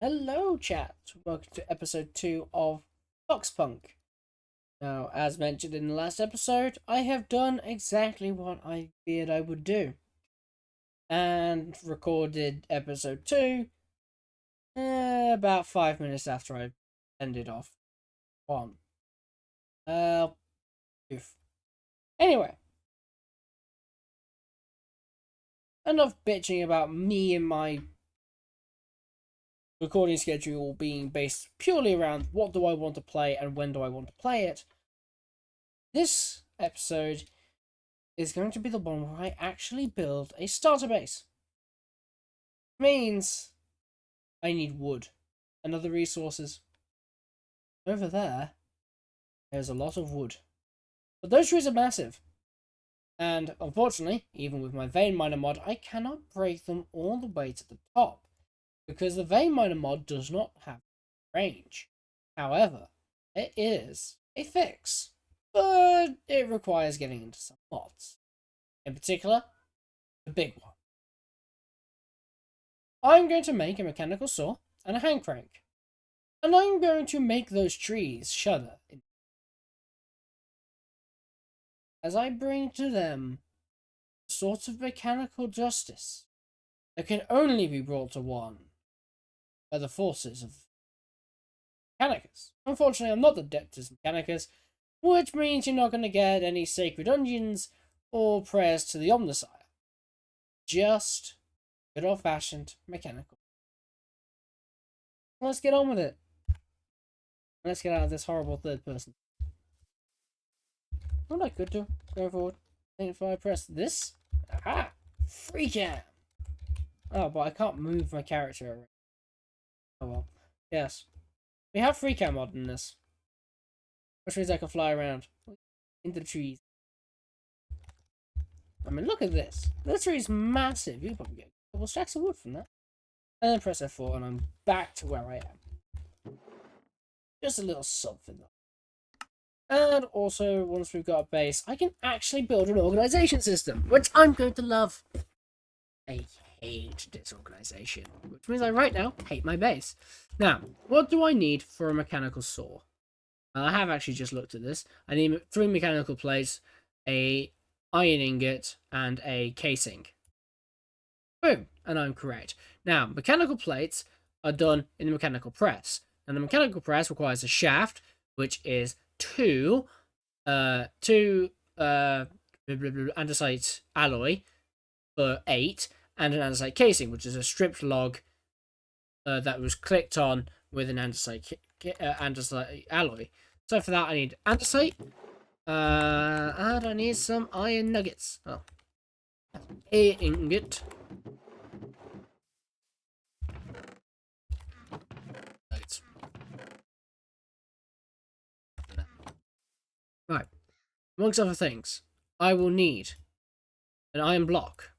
Hello, chat. Welcome to episode 2 of FoxPunk. Now, as mentioned in the last episode, I have done exactly what I feared I would do and recorded episode 2 about 5 minutes after I ended off 1. Uh, oof. Anyway, enough bitching about me and my recording schedule being based purely around what do I want to play and when do I want to play it. This episode is going to be the one where I actually build a starter base. Means I need wood and other resources. Over there's a lot of wood. But those trees are massive. And unfortunately, even with my vein miner mod, I cannot break them all the way to the top. Because the vein miner mod does not have range. However, it is a fix. But it requires getting into some mods. In particular, the big one. I'm going to make a mechanical saw and a hand crank. And I'm going to make those trees shudder as I bring to them a sort of mechanical justice that can only be brought to one by the forces of Mechanicus. Unfortunately, I'm not Adeptus Mechanicus, which means you're not going to get any sacred onions or prayers to the Omnissiah. Just good old-fashioned mechanical. Let's get on with it. Let's get out of this horrible third person. What I could do going forward. If I press this, aha, free cam. Oh, but I can't move my character. Oh well. Yes, we have free cam mod in this, which means I can fly around into the trees. I mean, look at this. This tree is massive. You can probably get a couple stacks of wood from that. And then press F4, and I'm back to where I am. Just a little something. And also, once we've got a base, I can actually build an organization system, which I'm going to love. I hate disorganization, which means I right now hate my base. Now, what do I need for a mechanical saw? I have actually just looked at this. I need 3 mechanical plates, a iron ingot, and a casing. Boom, and I'm correct. Now, mechanical plates are done in the mechanical press, and the mechanical press requires a shaft, which is two andesite alloy for 8, and an andesite casing, which is a stripped log that was clicked on with an andesite alloy. So for that, I need andesite, and I need some iron nuggets. Oh, a ingot. Nuggets. Right. Amongst other things, I will need an iron block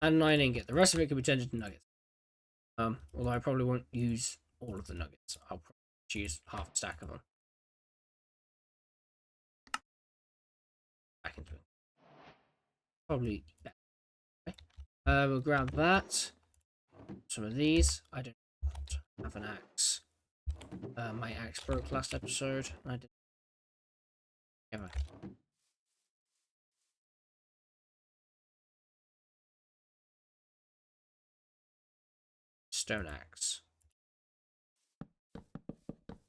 and an iron ingot. The rest of it can be turned into nuggets. Although I probably won't use all of the nuggets. I'll probably use half a stack of them. Back into it. Probably better. Okay. We'll grab that. Some of these. I don't have an axe. My axe broke last episode. I didn't. Ever. Stone axe.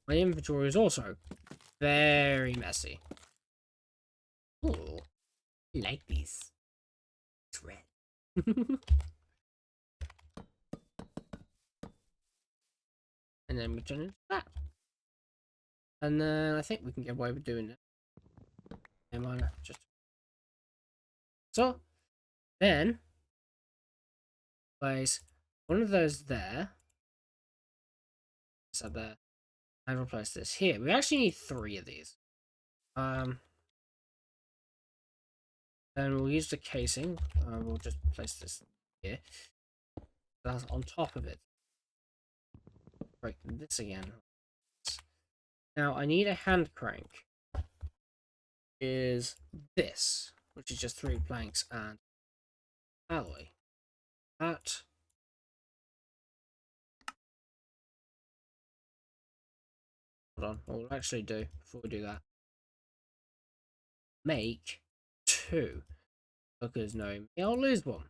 My inventory is also very messy. Ooh, I like these. It's red. And then we turn it into that. And then I think we can get away with doing it. And just so then place one of those there. So there. I replace this here. We actually need 3 of these. Then we'll use the casing. We'll just place this here. That's on top of it. Break this again. Now I need a hand crank. Is this, which is just 3 planks and alloy. That. Hold on. What we'll actually do before we do that, make 2. Because knowing me, I'll lose one.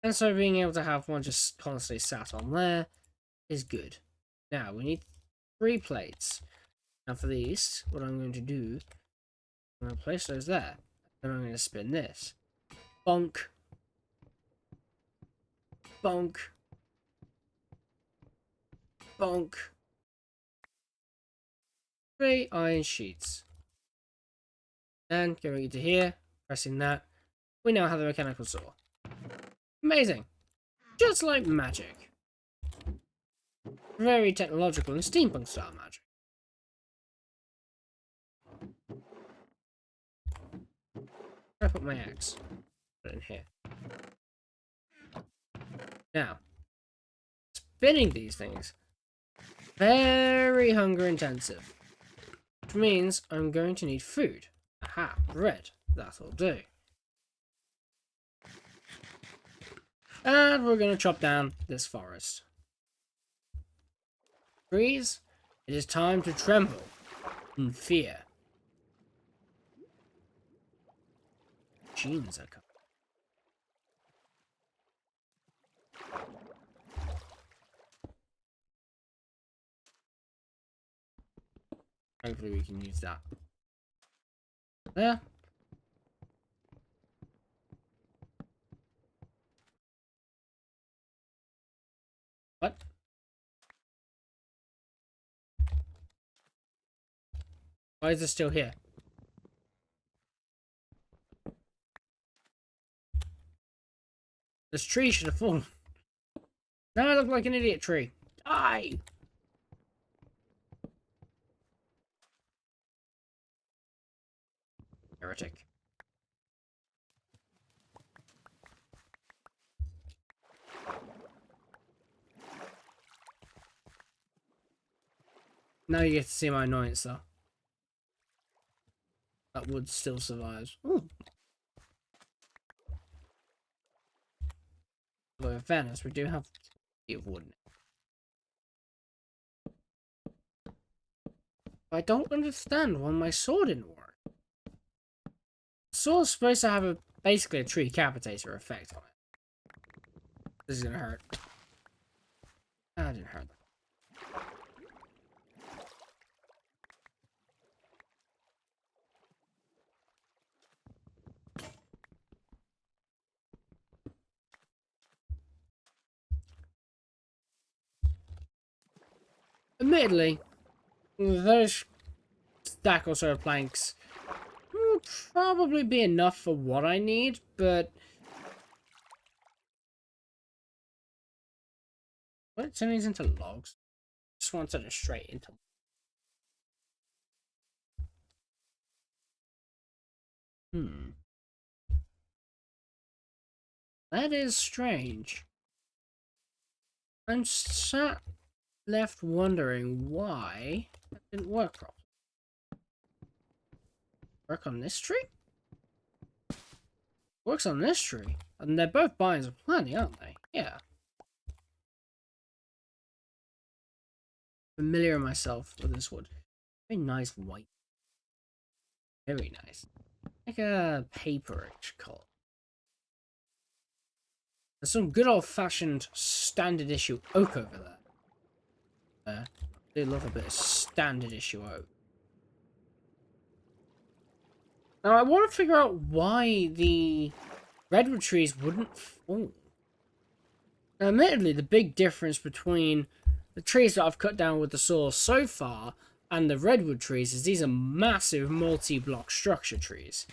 And so being able to have one just constantly sat on there is good. Now, we need 3 plates. Now for these, what I'm going to do, I'm going to place those there. And I'm going to spin this. Bonk. Bonk. Bonk. 3 iron sheets. And going into here, pressing that, we now have the mechanical saw. Amazing. Just like magic. Very technological and steampunk style magic. I put my axe. Put it in here. Now, spinning these things, very hunger intensive. Which means I'm going to need food. Aha, bread. That'll do. And we're going to chop down this forest. Trees, it is time to tremble in fear. Machines are coming. Hopefully we can use that. There. What? Why is it still here? This tree should have fallen. Now I look like an idiot tree. Die! Heretic. Now you get to see my annoyance though. That wood still survives. Ooh. Although in fairness, we do have plenty of wood. I don't understand why my sword didn't work. The sword's supposed to have basically a tree capitator effect on it. This is gonna hurt. Ah, it didn't hurt. Admittedly, those stack or so of planks will probably be enough for what I need, but what turn these into logs? Just want to turn it straight into. That is strange. I'm sat left wondering why that didn't work properly. Work on this tree? Works on this tree. And they're both binds of plenty, aren't they? Yeah. Familiar myself with this wood. Very nice white. Very nice. Like a paperish color. There's some good old-fashioned standard issue oak over there. I do love a bit of standard issue oak. Now I want to figure out why the redwood trees wouldn't fall. Now admittedly, the big difference between the trees that I've cut down with the saw so far and the redwood trees is these are massive multi-block structure trees.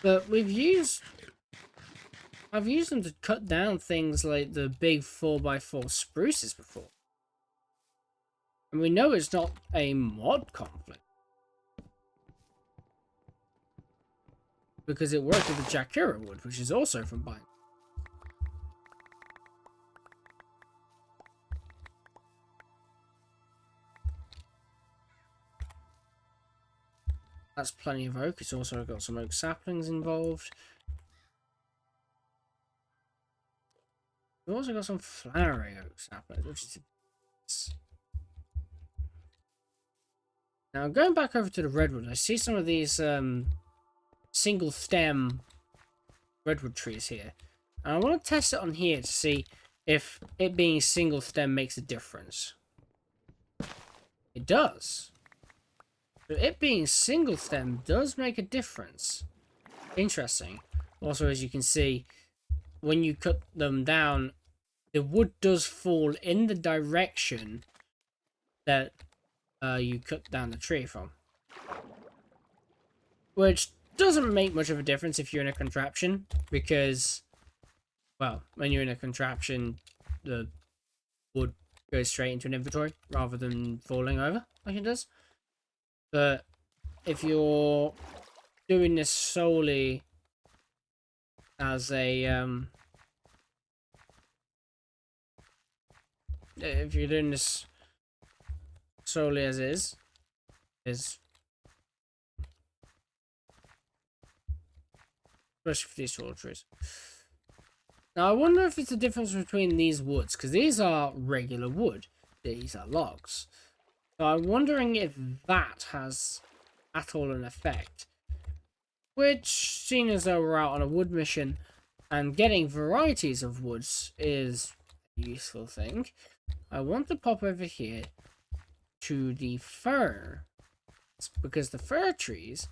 But I've used them to cut down things like the big 4x4 spruces before. And we know it's not a mod conflict. Because it worked with the Jakura wood, which is also from Bind. That's plenty of oak. It's also got some oak saplings involved. We've also got some flowering oak saplings, which is... Now, going back over to the redwood, I see some of these single stem redwood trees here. And I want to test it on here to see if it being single stem makes a difference. It does. So it being single stem does make a difference. Interesting. Also, as you can see, when you cut them down, the wood does fall in the direction that you cut down the tree from. Which doesn't make much of a difference if you're in a contraption, because, well, when you're in a contraption, the wood goes straight into an inventory rather than falling over like it does. But if you're doing this solely as a if you're doing this solely as is especially for these tall trees. Now I wonder if it's a difference between these woods, because these are regular wood, these are logs. So I'm wondering if that has at all an effect. Which, seeing as though we're out on a wood mission and getting varieties of woods is a useful thing, I want to pop over here to the fir, because the fir trees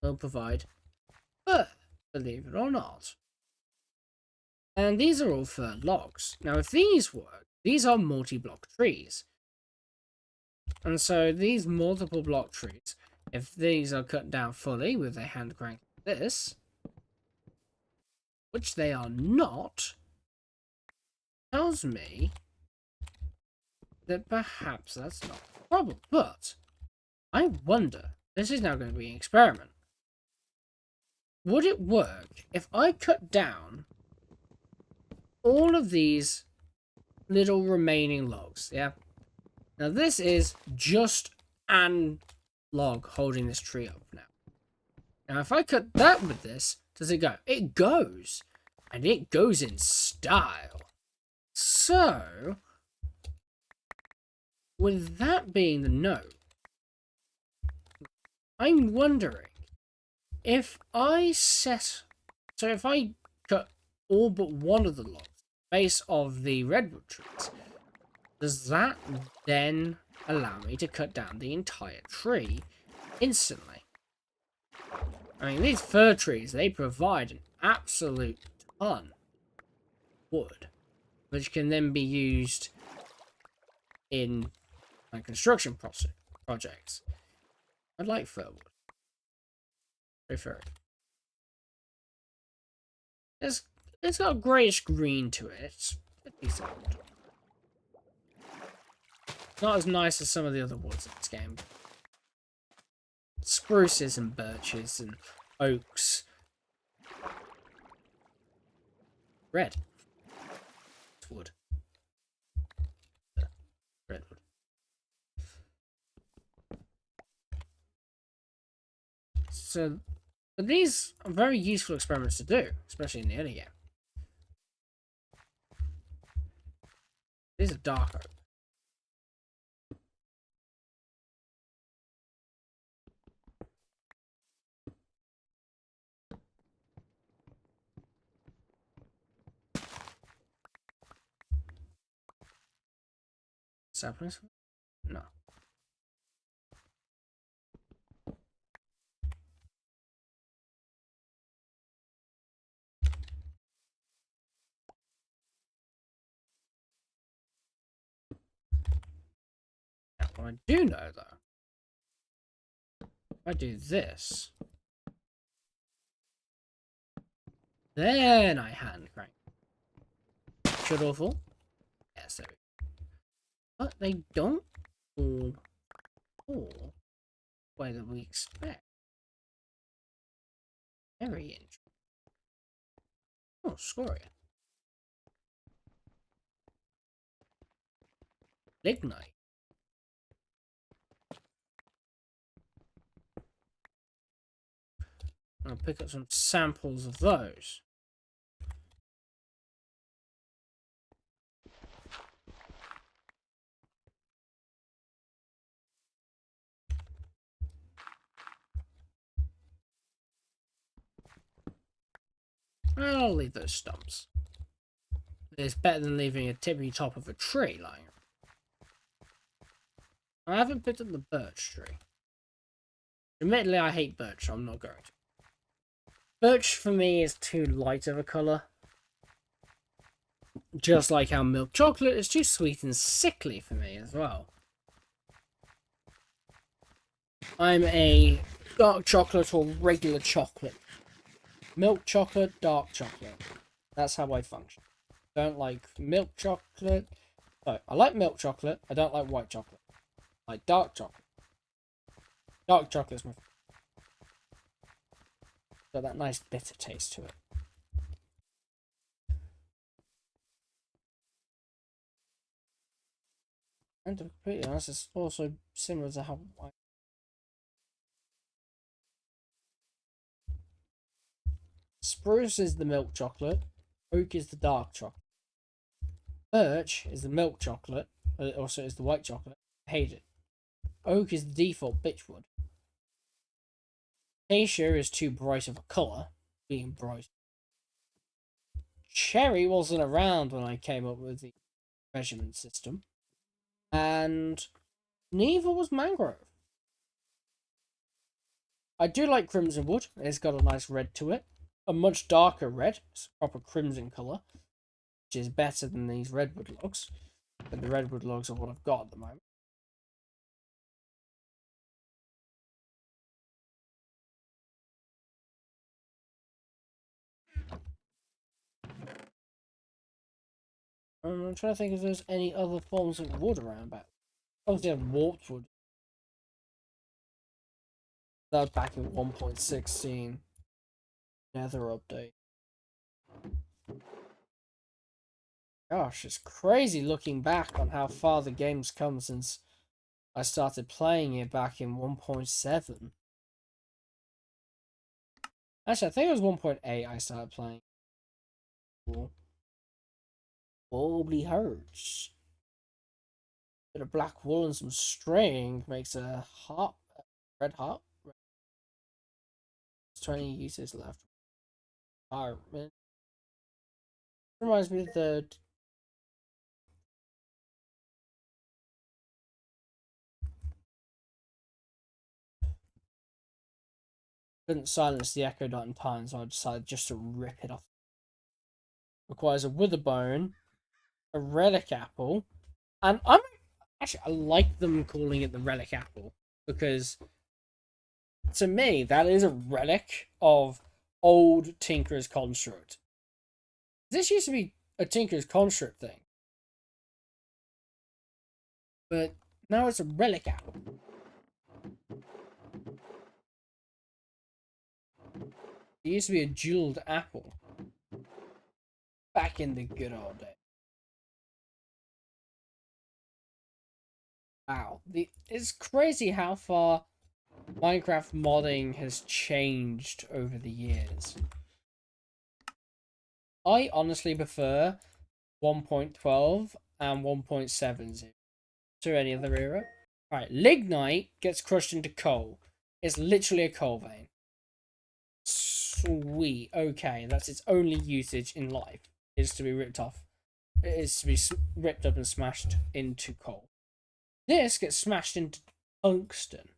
will provide fir, believe it or not. And these are all fir logs. Now if these work, these are multi-block trees. And so these multiple block trees, if these are cut down fully with a hand crank like this, which they are not, tells me that perhaps that's not a problem. But I wonder, this is now going to be an experiment. Would it work if I cut down all of these little remaining logs? Yeah. Now this is just an log holding this tree up now. Now if I cut that with this, does it go? It goes. And it goes in style. So, with that being the note, I'm wondering if I if I cut all but one of the logs, base of the redwood trees, does that then allow me to cut down the entire tree instantly? I mean, these fir trees, they provide an absolute ton of wood, which can then be used in construction projects. I'd like fir wood. Prefer it. It's got a greyish green to it. It's decent. Not as nice as some of the other woods in this game. Spruces and birches and oaks. Red. It's wood. Redwood. So, but these are very useful experiments to do, especially in the early game. These are dark oak. Saplings? No. Now, what I do know, though, if I do this, then I hand crank. Should all fall? Yes, there we go. But they don't fall the way that we expect. Very interesting. Oh, scoria. Lignite. I'll pick up some samples of those. I'll leave those stumps. It's better than leaving a tippy top of a tree lying. I haven't picked up the birch tree. Admittedly, I hate birch, so I'm not going to. Birch for me is too light of a colour. Just like how milk chocolate is too sweet and sickly for me as well. I'm a dark chocolate or regular chocolate. Milk chocolate, dark chocolate. That's how I function. Don't like milk chocolate. So, I like milk chocolate. I don't like white chocolate. I like dark chocolate. Dark chocolate is my favorite. Got that nice bitter taste to it. And to be completely honest, it's also similar to how spruce is the milk chocolate, oak is the dark chocolate, birch is the milk chocolate, also is the white chocolate. I hate it. Oak is the default bitchwood. Acacia is too bright of a colour, being bright. Cherry wasn't around when I came up with the measurement system, and neither was mangrove. I do like crimson wood. It's got a nice red to it, a much darker red. It's a proper crimson colour, which is better than these redwood logs. But the redwood logs are what I've got at the moment. I'm trying to think if there's any other forms of wood around back. Obviously, I have warped wood. That was back in 1.16 Nether update. Gosh, it's crazy looking back on how far the game's come since I started playing it back in 1.7. Actually, I think it was 1.8 I started playing. Wobbly hurts. Bit of black wool and some string makes a heart, red heart. 20 uses left. Environment. Reminds me of the. Couldn't silence the echo dot in time, so I decided just to rip it off. Requires a witherbone, a relic apple, and I like them calling it the relic apple because to me that is a relic of old Tinker's Construct. This used to be a Tinker's Construct thing, but now it's a relic apple. It used to be a jeweled apple back in the good old days. Wow, it's crazy how far Minecraft modding has changed over the years. I honestly prefer 1.12 and 1.7 to any other era. Alright, lignite gets crushed into coal. It's literally a coal vein. Sweet. Okay, that's its only usage in life. Is to be ripped off. It is to be ripped up and smashed into coal. This gets smashed into tungsten.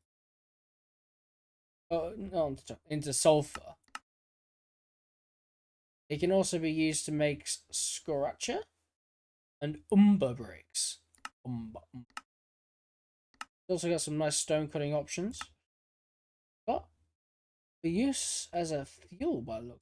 No, into sulfur. It can also be used to make scoracha and umber bricks. Also got some nice stone cutting options. But for use as a fuel by look.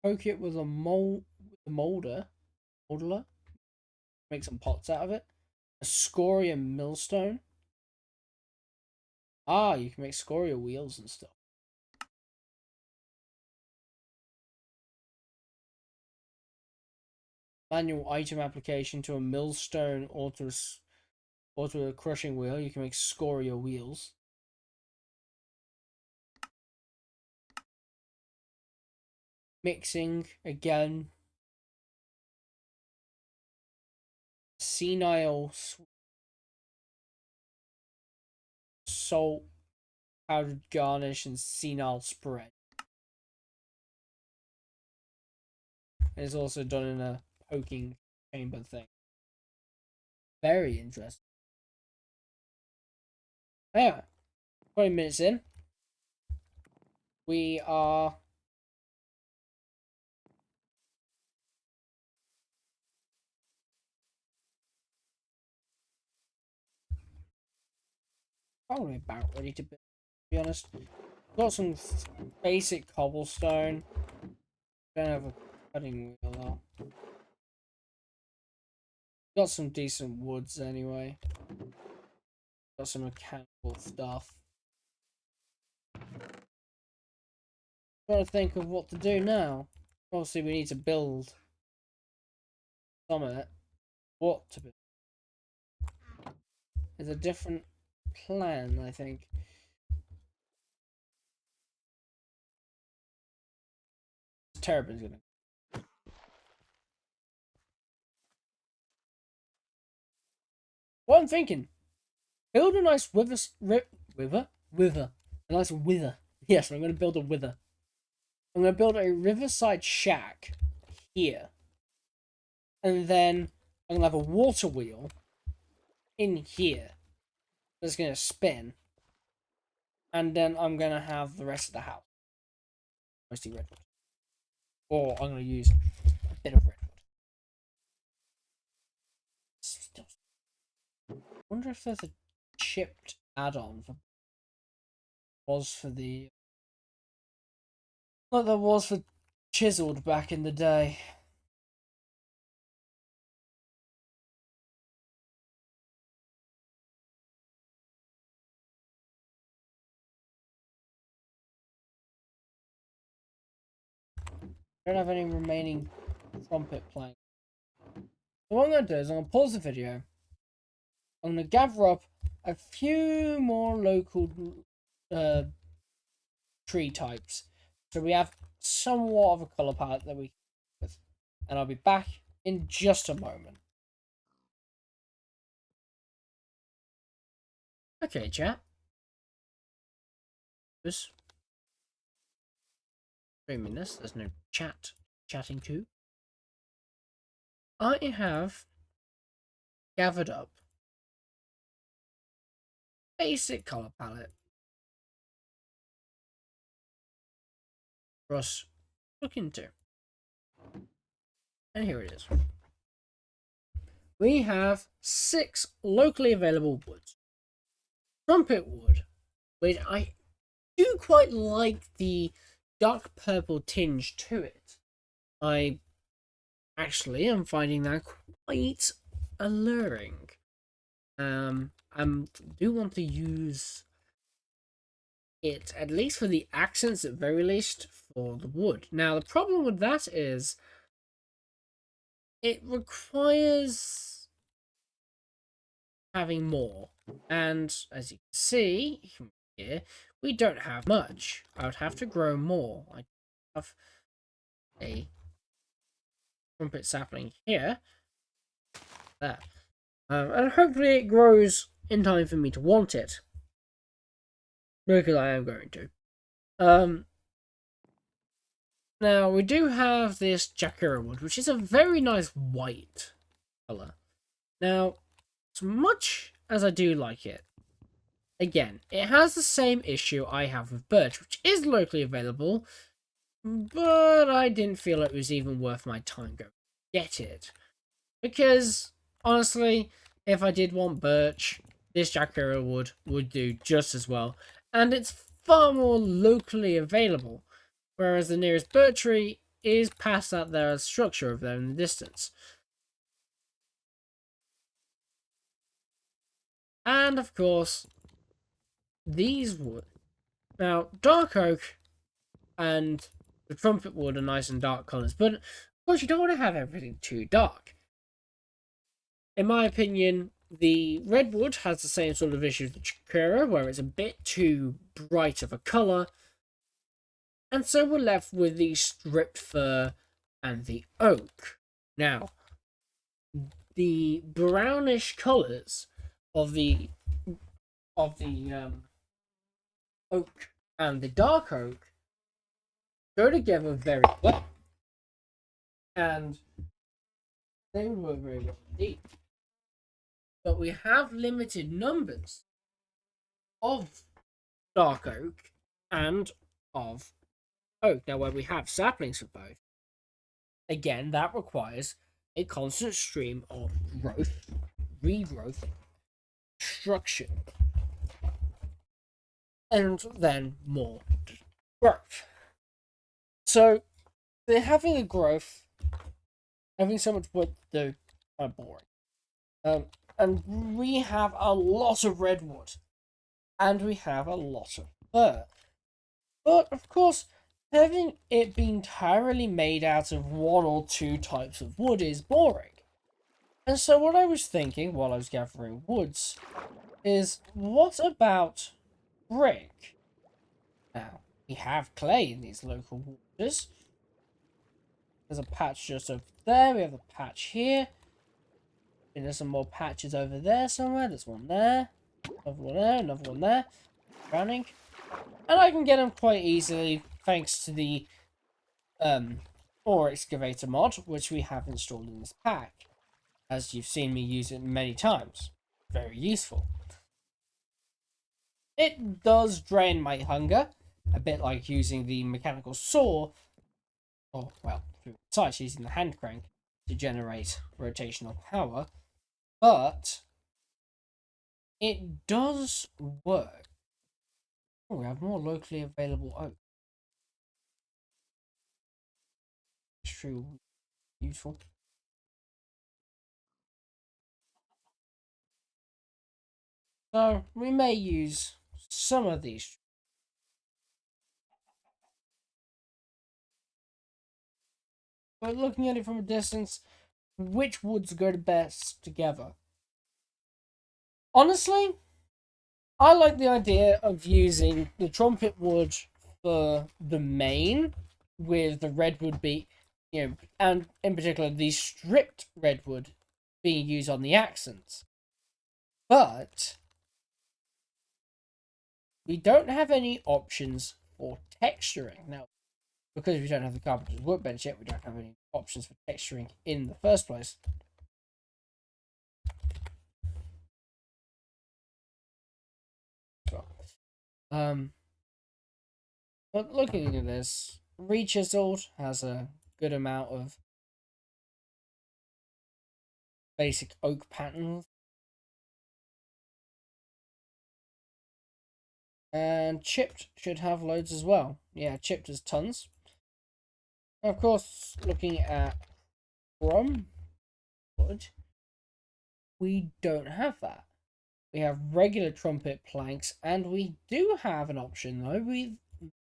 Poke it with a molder, make some pots out of it. A scoria millstone. Ah, you can make scoria wheels and stuff. Manual item application to a millstone or to a crushing wheel. You can make scoria wheels. Mixing again. senile salt powdered garnish and senile spread. It's also done in a poking chamber thing. Very interesting. Anyway, 20 minutes in. We are probably about ready to be honest. Got some basic cobblestone. Don't have a cutting wheel though. Got some decent woods anyway. Got some mechanical stuff. Trying to think of what to do now. Obviously, we need to build something. What to build? There's a different plan, I think. Terrapin's gonna. What I'm thinking, build a nice wither, a nice wither. Yes, I'm gonna build a wither. I'm gonna build a riverside shack here, and then I'm gonna have a water wheel in here that's gonna spin, and then I'm gonna have the rest of the house mostly redwood, or I'm gonna use a bit of redwood. Still, I wonder if there's a chipped add-on for the like there was for chiseled back in the day. I don't have any remaining trumpet playing. So what I'm going to do is I'm going to pause the video. I'm going to gather up a few more local tree types. So we have somewhat of a colour palette that we can with. And I'll be back in just a moment. Okay, chat. This streaming this, there's no chatting to. I have gathered up basic colour palette for us to look into. And here it is. We have 6 locally available woods. Trumpet wood, which I do quite like the dark purple tinge to it. I actually am finding that quite alluring. I do want to use it, at least for the accents, at very least, for the wood. Now, the problem with that is it requires having more. And as you can see here, we don't have much. I would have to grow more. I have a trumpet sapling here. There. And hopefully it grows in time for me to want it. Because I am going to. Now, we do have this Jackera wood, which is a very nice white colour. Now, as much as I do like it, again, it has the same issue I have with birch, which is locally available, but I didn't feel it was even worth my time going to get it. Because, honestly, if I did want birch, this Jackera wood would do just as well, and it's far more locally available, whereas the nearest birch tree is past that there structure over there in the distance. And, of course, these wood. Now, dark oak and the trumpet wood are nice and dark colours, but of course you don't want to have everything too dark. In my opinion, the redwood has the same sort of issue as the Chikura, where it's a bit too bright of a colour, and so we're left with the stripped fir and the oak. Now, the brownish colors of the oak and the dark oak go together very well, and they would work very well indeed. But we have limited numbers of dark oak and of oak. Now, where we have saplings for both, again, that requires a constant stream of growth, regrowth, structure, and then more growth. So, they're having a growth, having so much wood, they're kind of boring. And we have a lot of redwood, and we have a lot of fir. But of course, having it be entirely made out of one or two types of wood is boring. And so what I was thinking while I was gathering woods is, what about brick? Now, we have clay in these local waters. There's a patch just over there. We have a patch here. And there's some more patches over there somewhere. There's one there. Another one there. Another one there. Drowning. And I can get them quite easily thanks to the ore excavator mod, which we have installed in this pack. As you've seen me use it many times. Very useful. It does drain my hunger, a bit like using the mechanical saw, or, well, besides using the hand crank to generate rotational power, but it does work. Oh, we have more locally available oak. True, useful. So, we may use some of these. But looking at it from a distance, which woods go the best together? Honestly, I like the idea of using the trumpet wood for the main, with the redwood and in particular the stripped redwood being used on the accents. But we don't have any options for texturing. Now, because we don't have the carpenter's workbench yet, we don't have any options for texturing in the first place. But looking at this, Rechiseled has a good amount of basic oak patterns. And Chipped should have loads as well. Yeah, Chipped has tons. Of course, looking at Chrome wood, we don't have that. We have regular trumpet planks, and we do have an option though with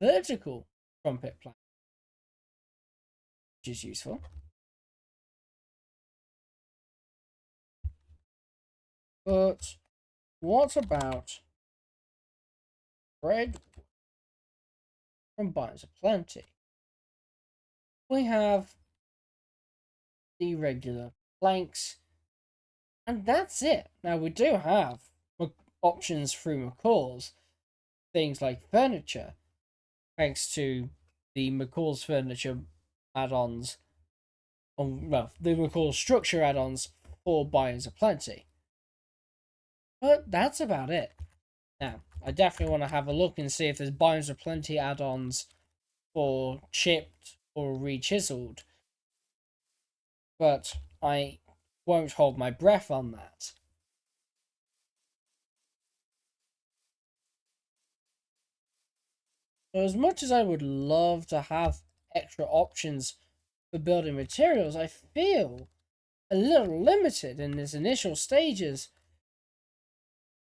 vertical trumpet planks, which is useful. But what about red from Binds of Plenty? We have the regular planks, and that's it. Now, we do have options through McCall's, things like furniture, thanks to the McCall's furniture add-ons, well, the McCall's structure add-ons for Binds of Plenty. But that's about it. Now, I definitely want to have a look and see if there's Binds of Plenty add-ons for Chipped or Rechiseled, but I won't hold my breath on that. So as much as I would love to have extra options for building materials, I feel a little limited in its initial stages,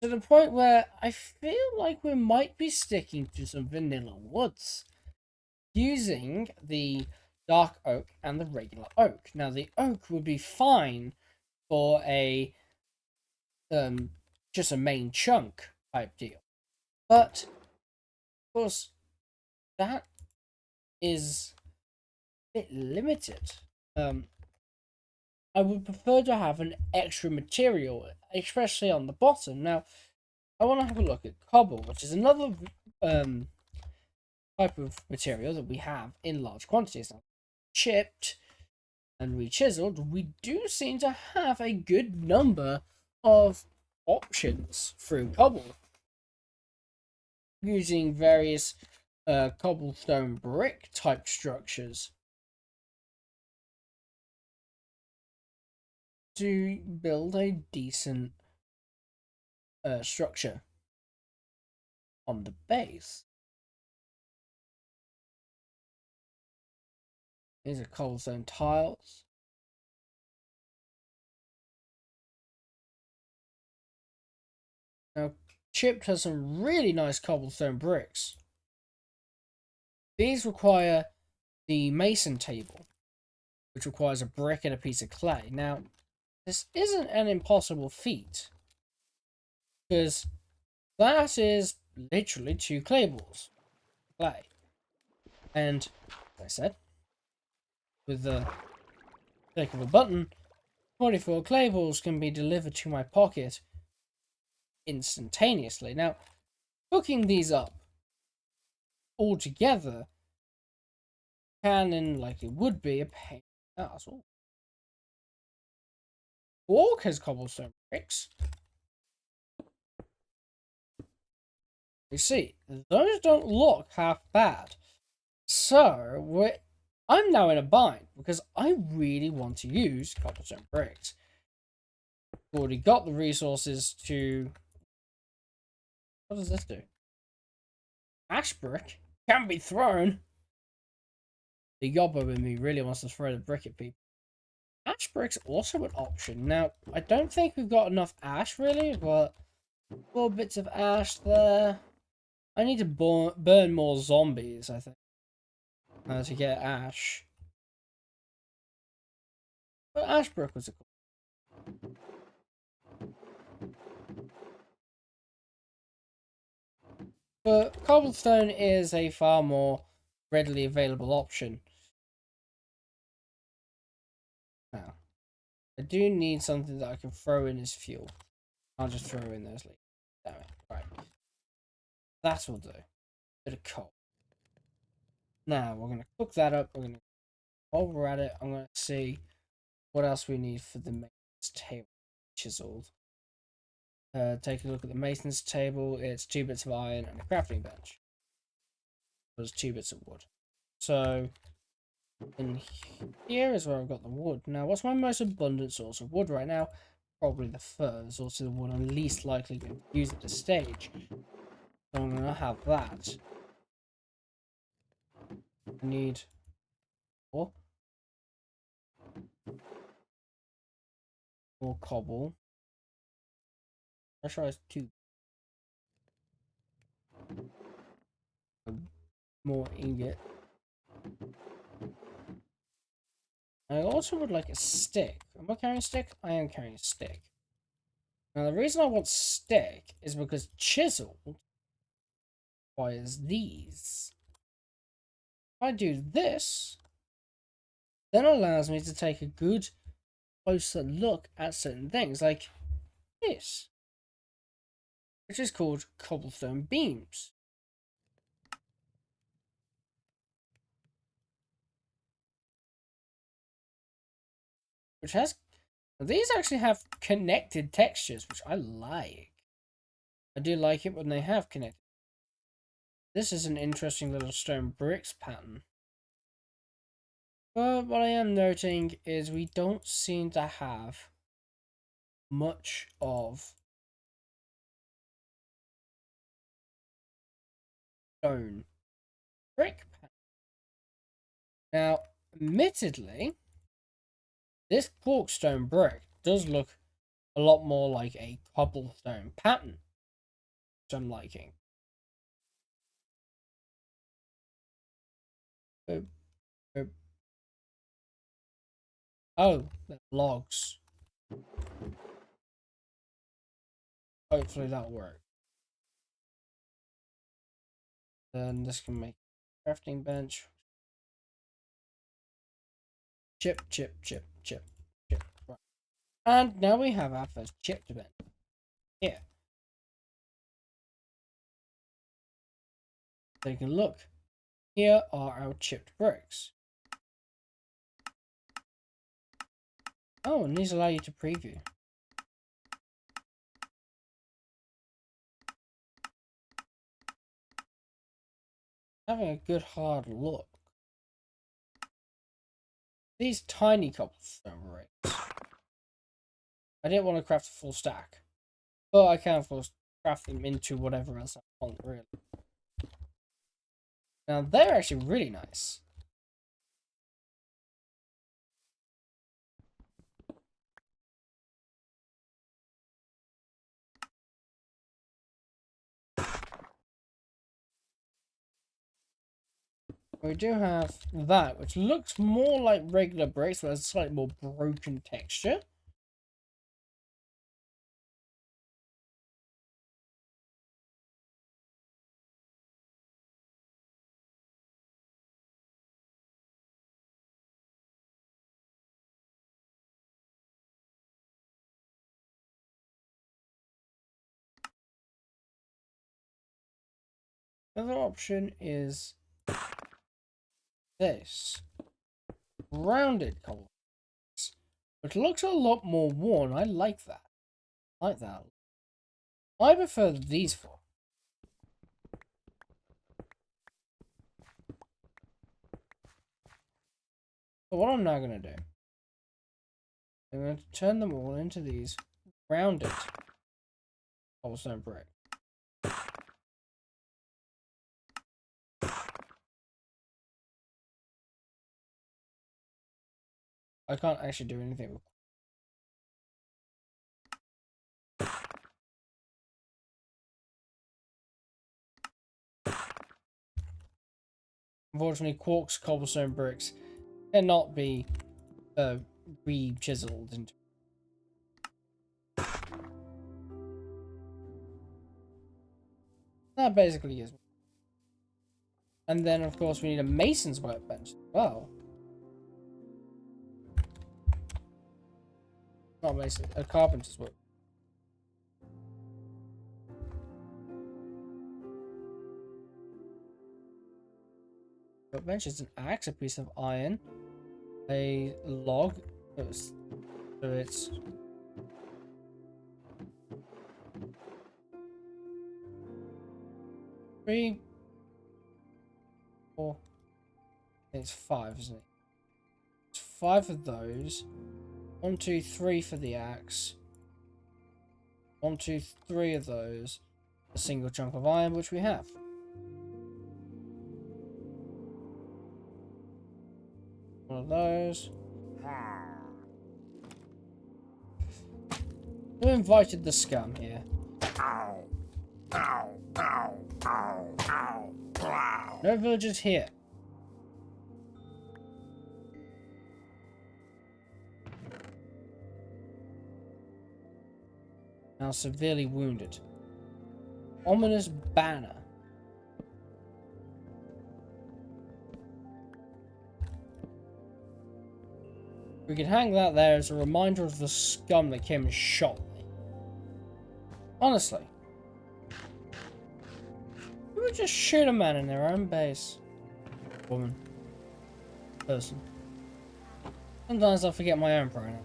to the point where I feel like we might be sticking to some vanilla woods, using the dark oak and the regular oak. Now, the oak would be fine for a just a main chunk type deal, but of course that is a bit limited. I would prefer to have an extra material, especially on the bottom. Now, I want to have a look at cobble, which is another type of material that we have in large quantities. Now, chipped and re-chiseled, we do seem to have a good number of options through cobble, using various cobblestone brick type structures to build a decent structure on the base. These are cobblestone tiles. Now, Chipped has some really nice cobblestone bricks. These require the mason table, which requires a brick and a piece of clay. Now, this isn't an impossible feat, because that is literally 2 clay balls. Clay. And, as I said, with the click of a button, 24 clay balls can be delivered to my pocket instantaneously. Now, hooking these up all together can, and likely would be, a pain in the ass. Orc has cobblestone bricks. You see, those don't look half bad. So, I'm now in a bind because I really want to use cobblestone bricks. I've already got the resources to... What does this do? Ash brick can be thrown. The yobbo in me really wants to throw the brick at people. Ash brick's also an option. Now, I don't think we've got enough ash really, but 4 bits of ash there. I need to burn more zombies, I think, to get ash. But ash brick was a cool. But cobblestone is a far more readily available option. Now, I do need something that I can throw in as fuel. I'll just throw in those leaves. Damn it. Right. That will do. Bit of coal. Now, we're going to cook that up. We're going to, while we're at it, I'm going to see what else we need for the maintenance table. Chiseled. Take a look at the maintenance table. It's 2 bits of iron and a crafting bench. There's 2 bits of wood. So, in here is where I've got the wood. Now, what's my most abundant source of wood right now? Probably the fir. It's also the one I'm least likely to use at this stage. So I'm going to have that. I need 4 more cobble. Pressurized 2. More ingot. I also would like a stick. Am I carrying a stick? I am carrying a stick. Now, the reason I want stick is because chisel requires these. If I do this, then it allows me to take a good closer look at certain things, like this, which is called cobblestone beams. Which has... These actually have connected textures, which I like. I do like it when they have connected. This is an interesting little stone bricks pattern. But what I am noting is we don't seem to have much of stone brick pattern. Now, admittedly, this corkstone brick does look a lot more like a cobblestone pattern, which I'm liking. Boop, boop. Oh, the logs. Hopefully that'll work. Then this can make a crafting bench. Chip, chip, chip, chip, chip. And now we have our first chipped event. Here. Take a look. Here are our chipped bricks. Oh, and these allow you to preview. Having a good hard look. These tiny cobblestone bricks. I didn't want to craft a full stack. But I can, of course, craft them into whatever else I want, really. Now, they're actually really nice. We do have that, which looks more like regular bricks, but has a slightly more broken texture. The other option is this. Rounded cobble. Which looks a lot more worn. I like that. I like that. I prefer these four. So what I'm now going to do, I'm going to turn them all into these rounded cobblestone brick. I can't actually do anything with. Unfortunately, Quark's cobblestone bricks cannot be re-chiseled into. That basically is. And then, of course, we need a mason's workbench as well. Not mason, a carpenter's work. Workbench is an axe, a piece of iron, a log. So it's 3, 4. It's 5, isn't it? It's 5 of those. 1, 2, 3 for the axe. 1, 2, 3 of those. A single chunk of iron, which we have. One of those. Who invited the scum here? No villagers here. Now severely wounded. Ominous banner. We can hang that there as a reminder of the scum that came and shot me. Honestly. You would just shoot a man in their own base. Woman. Person. Sometimes I forget my own pronoun.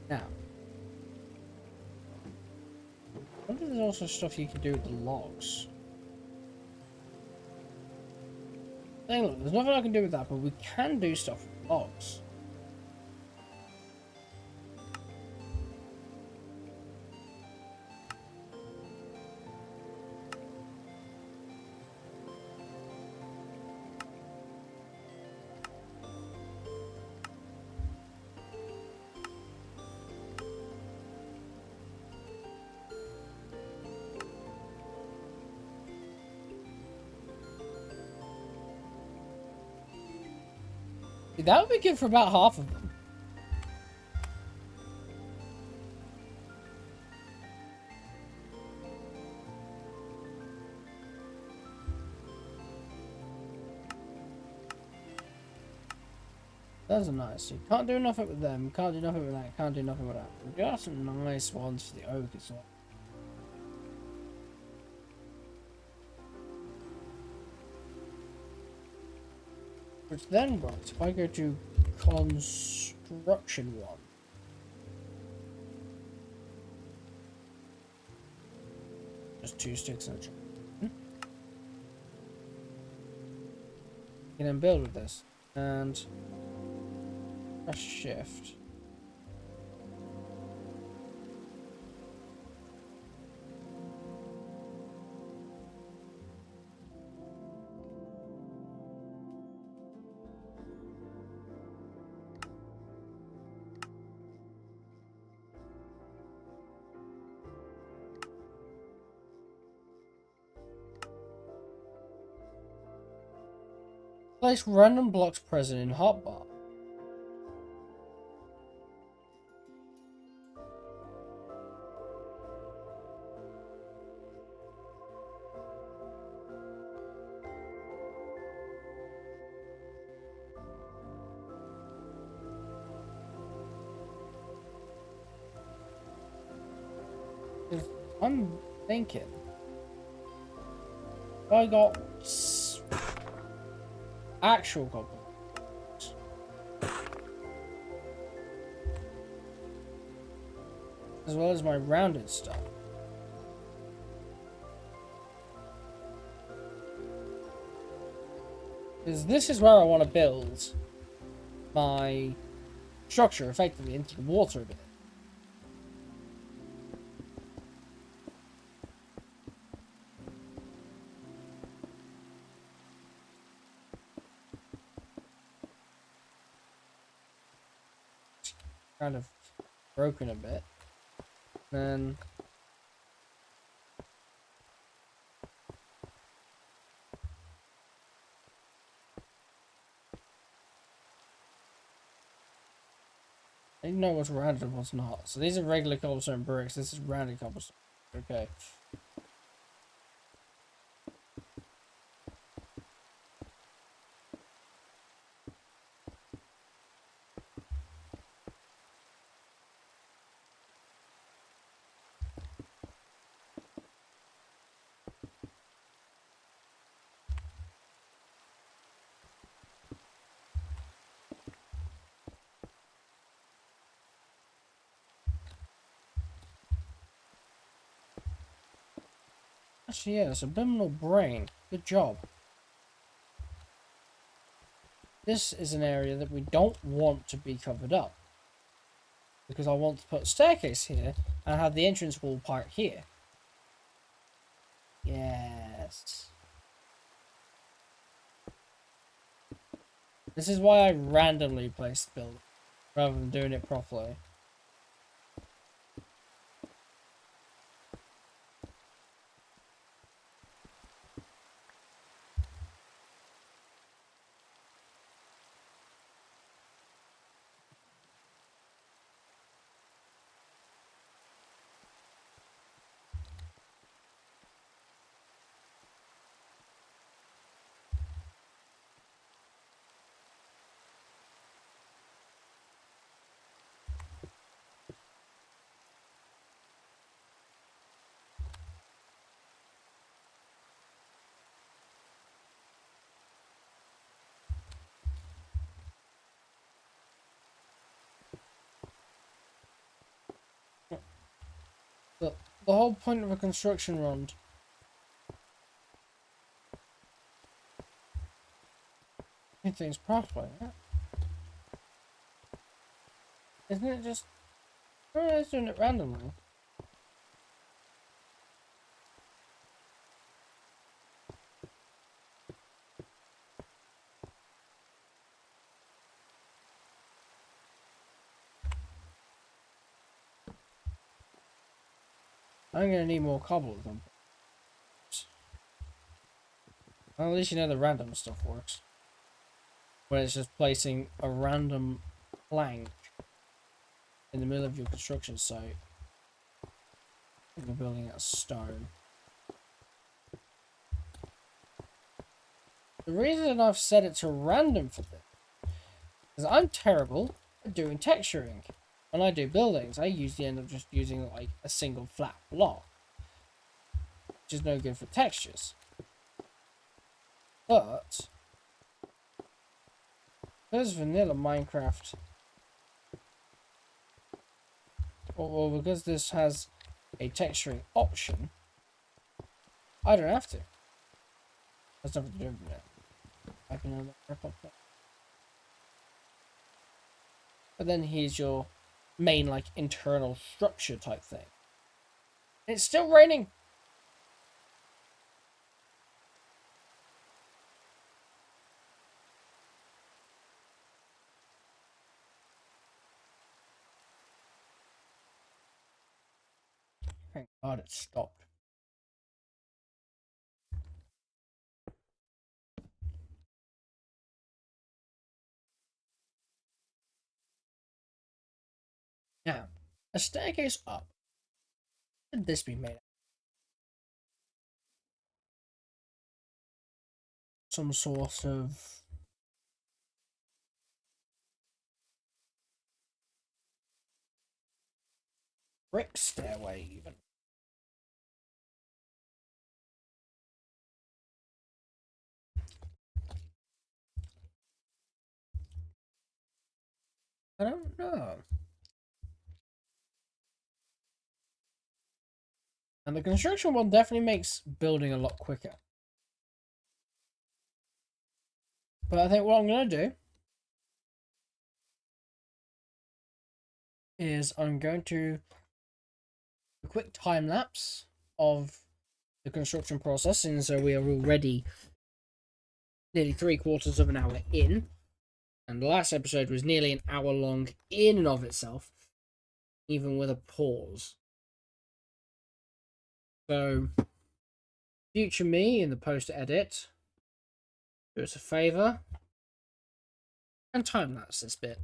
Now. I wonder if there's also stuff you can do with the logs. Look, there's nothing I can do with that, but we can do stuff with logs. That would be good for about half of them. Those are nice. You can't do nothing with them. Can't do nothing with that. Can't do nothing with that. We got some nice ones for the oak as well. Which then works. If I go to construction one. Just 2 sticks and a tree. You can then build with this. And press shift. Place random blocks present in hotbar. I'm thinking, if I got actual goblins, as well as my rounded stuff, because this is where I want to build my structure effectively into the water a bit. Kind of broken a bit. Then I didn't know what's rounded and what's not. So these are regular cobblestone bricks. This is rounded cobblestone. Okay. Actually, yeah, subliminal brain. Good job. This is an area that we don't want to be covered up. Because I want to put a staircase here and have the entrance wall part here. Yes. This is why I randomly placed the building rather than doing it properly. But the whole point of a construction run do things properly, yeah? Isn't it just it's doing it randomly? I'm gonna need more cobble then. Well, at least you know the random stuff works. when it's just placing a random plank in the middle of your construction site. You're building out of stone. The reason I've set it to random for this is I'm terrible at doing texturing. When I do buildings, I usually end up just using like a single flat block, which is no good for textures. But because vanilla Minecraft, or because this has a texturing option, I don't have to. That's nothing to do with it. I can rip up that. But then here's your main like internal structure type thing. It's still raining. Thank God it stopped. Now, a staircase up. How did this be made? Some sort of brick stairway, even. I don't know. And the construction one definitely makes building a lot quicker. But I think what I'm going to do is I'm going to a quick time lapse of the construction process, and so we are already nearly 3/4 of an hour in, and the last episode was nearly an hour long in and of itself, even with a pause. So, future me in the post edit, do us a favor and time lapse this bit.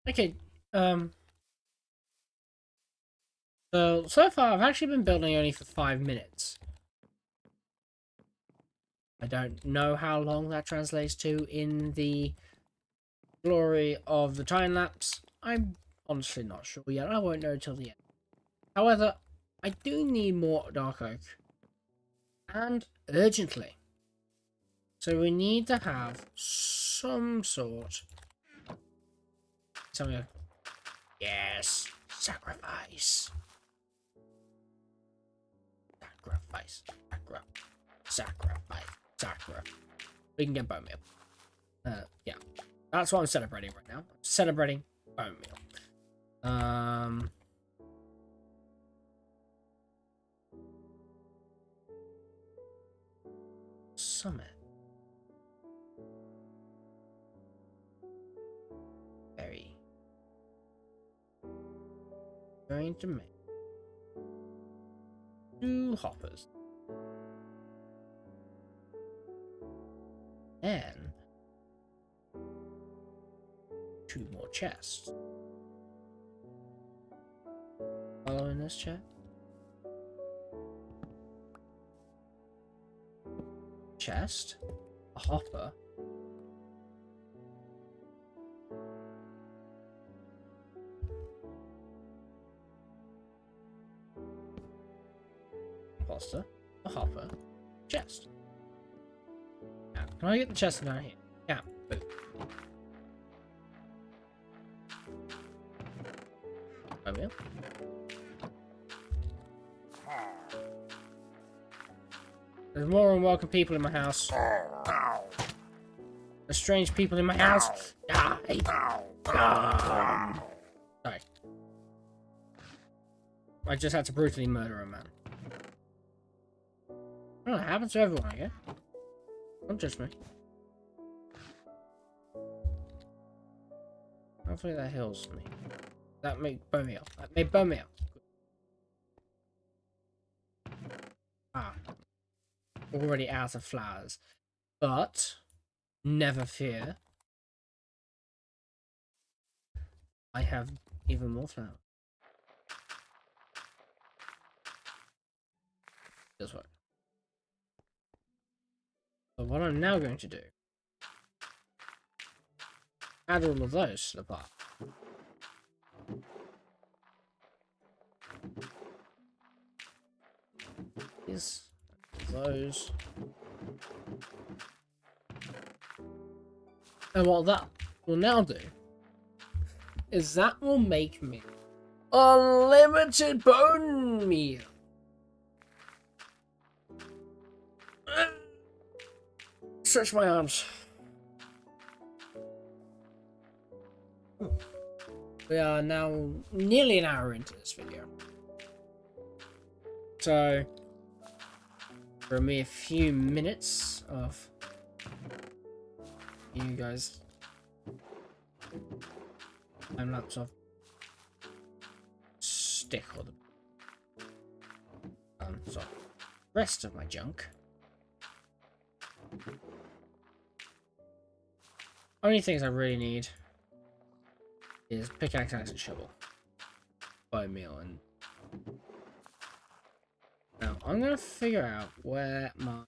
Okay, so far I've actually been building only for 5 minutes. I don't know how long that translates to in the glory of the time lapse. I'm honestly not sure yet. I won't know till the end. However, I do need more dark oak. And urgently. So we need to have some sort. Something. Yes. Sacrifice. Sacrifice. Sacrifice. We can get bone meal. Yeah. That's what I'm celebrating right now. I'm celebrating bone meal. Summit. Very. Going to make 2 hoppers. And 2 more chests. Following this chat. Chest. A hopper. Imposter. A hopper. Chest. Now, can I get the chest down here? Yeah. Boom. Come here. There's more unwelcome people in my house. There's strange people in my house. Die. Sorry. I just had to brutally murder a man. Oh, it happens to everyone, I guess. Don't judge me. Hopefully that heals me. That may burn me up. That may burn me up. Ah. Already out of flowers. But, never fear. I have even more flowers. This way. So what I'm now going to do, add all of those to the pot. Those. And what that will now do is that will make me unlimited bone meal. Stretch my arms. We are now nearly an hour into this video. So, for a mere few minutes of you guys, time lapse of stick or the so rest of my junk. Only things I really need is pickaxe, axe, and shovel, bone meal, and now I'm gonna figure out where my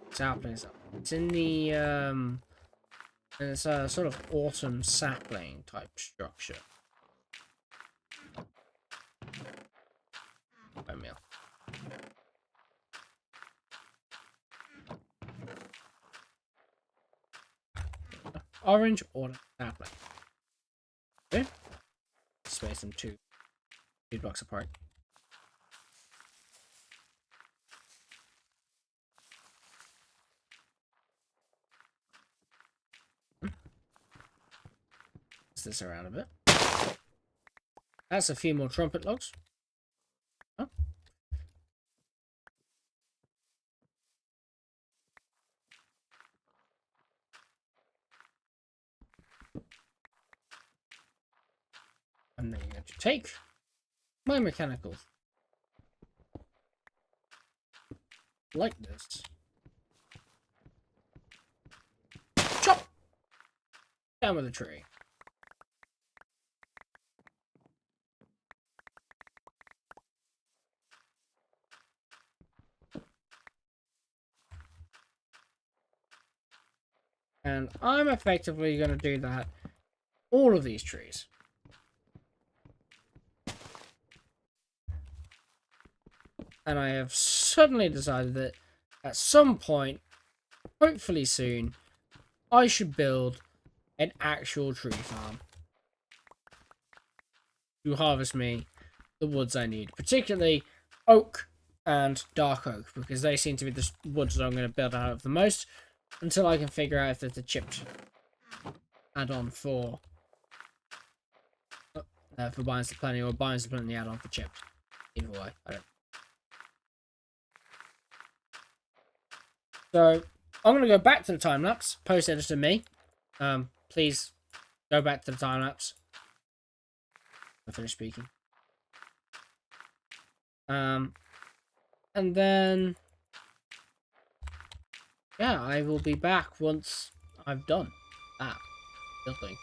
saplings are. It's in the it's a sort of autumn sapling type structure. Bone meal. Orange or sapling. Okay. Space them two blocks apart. This around a bit. That's a few more trumpet logs. Oh. And then you're going to take my mechanical like this. Chop! Down with the tree. And I'm effectively going to do that all of these trees. And I have suddenly decided that at some point, hopefully soon, I should build an actual tree farm to harvest me the woods I need, particularly oak and dark oak, because they seem to be the woods that I'm going to build out of the most until I can figure out if there's a chipped add-on for Binds to Plenty or Binds to Plenty add-on for chipped. Either way, I don't. So I'm going to go back to the time lapse. Post editor me. Please go back to the time lapse. I finished speaking. And then yeah, I will be back once I've done that building.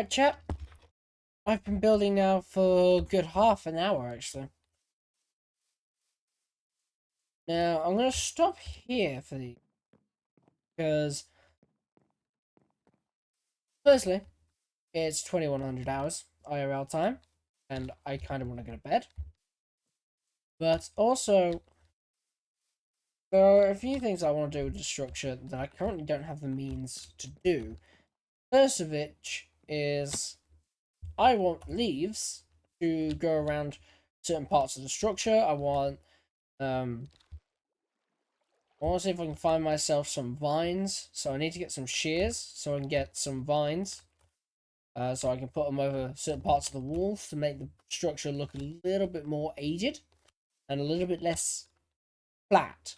Alright, chap. I've been building now for a good half an hour, actually. Now, I'm going to stop here for the... Because, firstly, it's 2100 hours IRL time, and I kind of want to go to bed. But also, there are a few things I want to do with the structure that I currently don't have the means to do. First of which is I want leaves to go around certain parts of the structure. I want to see if I can find myself some vines. So I need to get some shears so I can get some vines. So I can put them over certain parts of the walls to make the structure look a little bit more aged and a little bit less flat.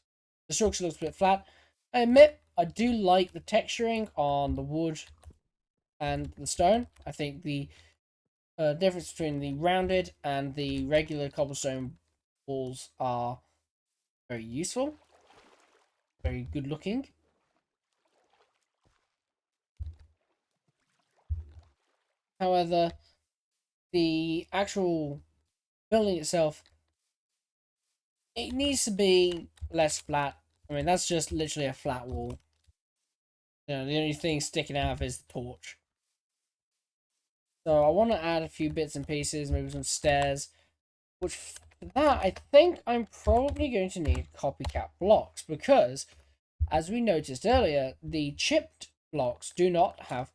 The structure looks a bit flat. I admit I do like the texturing on the wood and the stone. I think the difference between the rounded and the regular cobblestone walls are very useful, very good looking. However, the actual building itself, it needs to be less flat. I mean, that's just literally a flat wall. You know, the only thing sticking out of it is the torch. So I want to add a few bits and pieces, maybe some stairs, which for that, I think I'm probably going to need copycat blocks because, as we noticed earlier, the chipped blocks do not have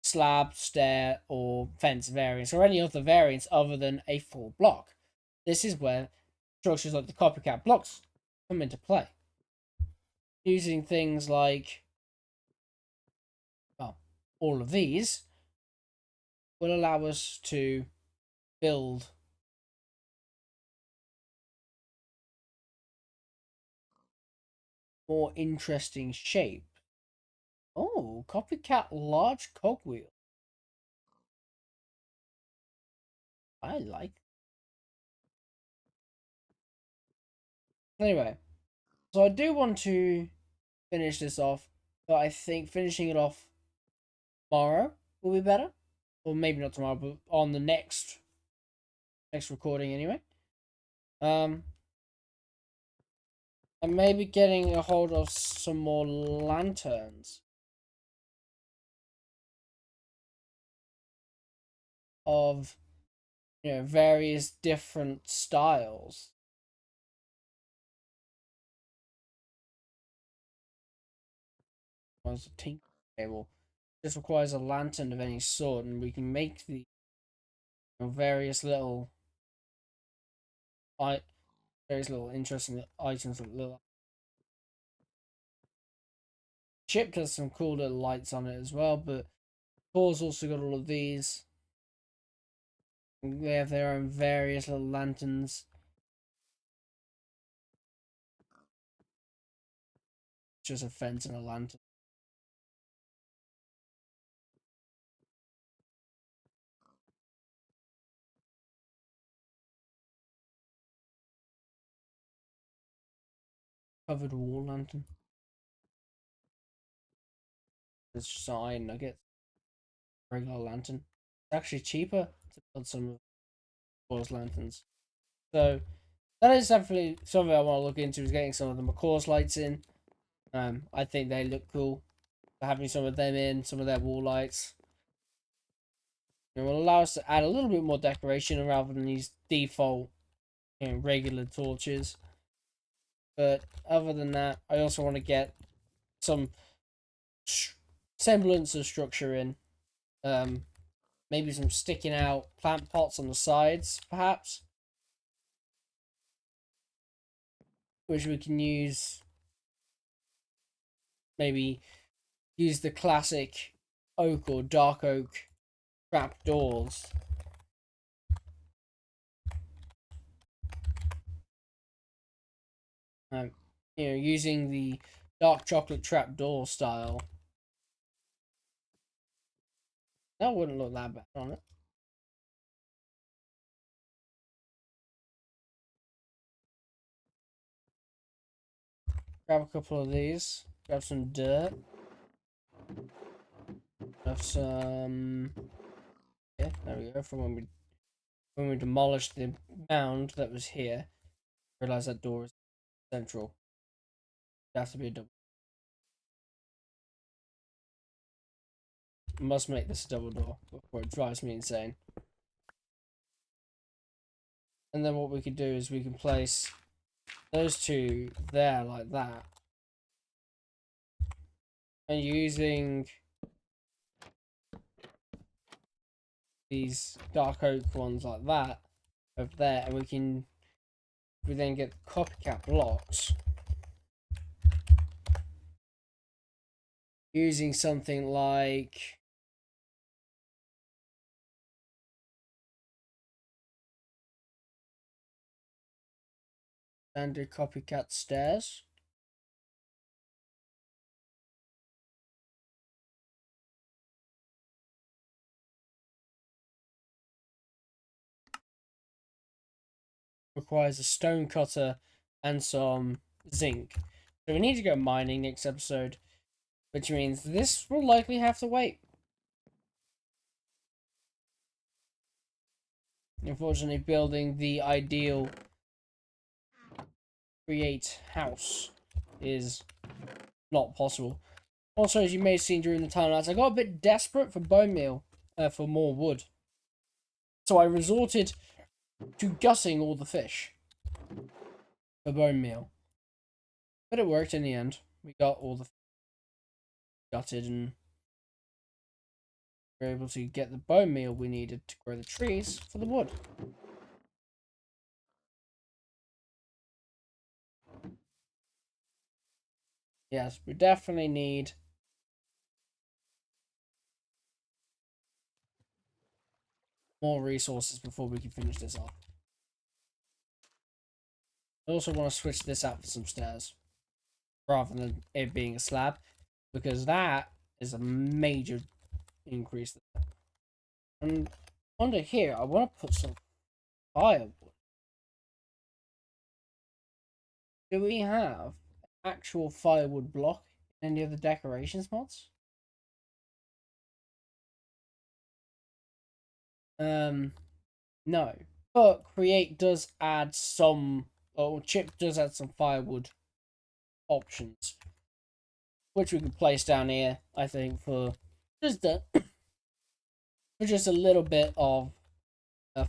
slab, stair, or fence variants, or any other variants other than a full block. This is where structures like the copycat blocks come into play. Using things like, well, all of these will allow us to build more interesting shape. Oh, copycat large cogwheel. I like. Anyway, so I do want to finish this off, but I think finishing it off tomorrow will be better, or maybe not tomorrow, but on the next recording anyway. And maybe getting a hold of some more lanterns of various different styles. As a tinker table, this requires a lantern of any sort, and we can make the various little I various little interesting items. Little chip has some cool little lights on it as well, but Core's also got all of these. They have their own various little lanterns. Just a fence and a lantern. Covered wall lantern. It's just an iron nugget. Regular lantern. It's actually cheaper to build some of Core's lanterns. So that is definitely something I want to look into, is getting some of the McCaw's lights in. I think they look cool. Having some of them in, some of their wall lights. It will allow us to add a little bit more decoration rather than these default, regular torches. But other than that, I also want to get some semblance of structure in. Maybe some sticking out plant pots on the sides, perhaps, which we can use. Maybe use the classic oak or dark oak trap doors. Um, using the dark chocolate trap door style. That wouldn't look that bad on it. Grab a couple of these. Grab some dirt. Have some. Yeah, there we go. From when we demolished the mound that was here, realize that door is central. It has to be a double. Must make this a double door before it drives me insane. And then what we could do is we can place those two there like that. And using these dark oak ones like that over there, and we then get copycat blocks using something like standard copycat stairs. Requires a stone cutter and some zinc. So we need to go mining next episode, which means this will likely have to wait. Unfortunately, building the ideal create house is not possible. Also, as you may have seen during the time lapse, I got a bit desperate for bone meal, for more wood. So I resorted to gutting all the fish for bone meal. But it worked in the end. We got all the gutted and we were able to get the bone meal we needed to grow the trees for the wood. Yes, we definitely need more resources before we can finish this off. I also want to switch this out for some stairs rather than it being a slab, because that is a major increase. And under here, I want to put some firewood. Do we have actual firewood block in any of the decorations mods? No. But Create does add some, or Chip does add some firewood options, which we can place down here, I think, for just a, for just a little bit of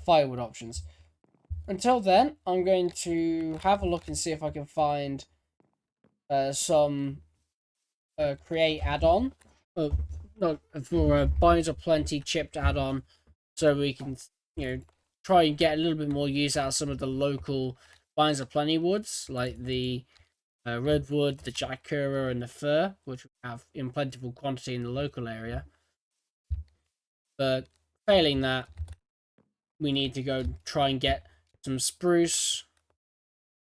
firewood options. Until then, I'm going to have a look and see if I can find some Create add-on. No, for Binds of Plenty chipped add-on, so we can, try and get a little bit more use out of some of the local Binds of Plenty woods, like the redwood, the jackura, and the fir, which we have in plentiful quantity in the local area. But failing that, we need to go try and get some spruce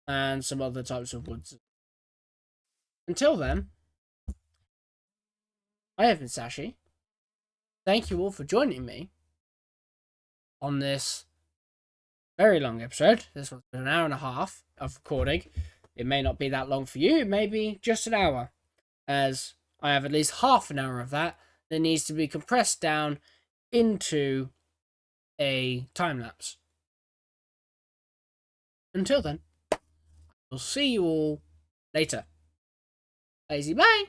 and some other types of woods. Until then, I have been Sashi. Thank you all for joining me on this very long episode. This was an hour and a half of recording. It may not be that long for you, it may be just an hour, as I have at least half an hour of that needs to be compressed down into a time lapse. Until then, we'll see you all later. Lazy bye!